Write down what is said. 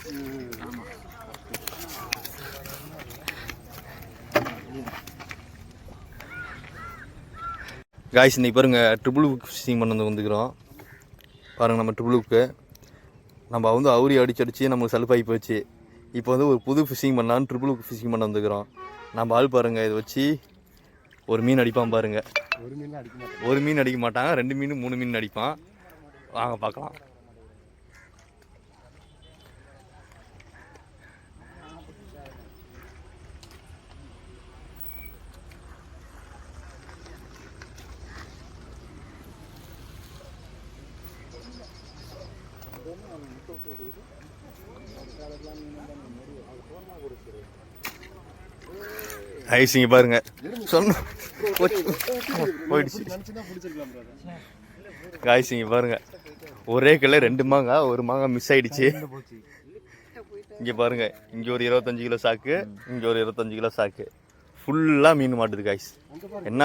Guys இன்னைக்கு பாருங்கள் triple book phishing பண்ண வந்துக்கிறோம். பாருங்கள் நம்ம ட்ரிபிள் புக்கு நம்ம வந்து அவுரி அடிச்சு நம்மளுக்கு சலுப்பாகி போச்சு. இப்போ வந்து ஒரு புது ஃபிஷிங் பண்ணலான்னு ட்ரிபிள் புக் ஃபிஷிங் பண்ண வந்துக்கிறோம். நம்ம ஆள் பாருங்கள் இதை வச்சு ஒரு மீன் அடிப்பான் பாருங்கள். ஒரு மீன் அடிக்க மாட்டாங்க, 2 மீன் 3 மீன் அடிப்பான். வாங்க பார்க்கலாம். ஐசிங்க பாருங்க சொன்ன போயிடுச்சு. காய்ச்சிங்க பாருங்க ஒரே கல்ல 2 மாங்காய், ஒரு மாங்காய் மிஸ் ஆயிடுச்சு. இங்கே பாருங்க, இங்கே ஒரு 25 கிலோ சாக்கு, இங்கே ஒரு 25 கிலோ சாக்கு, ஃபுல்லாக மீன் மாட்டுது காய்ஸ். என்ன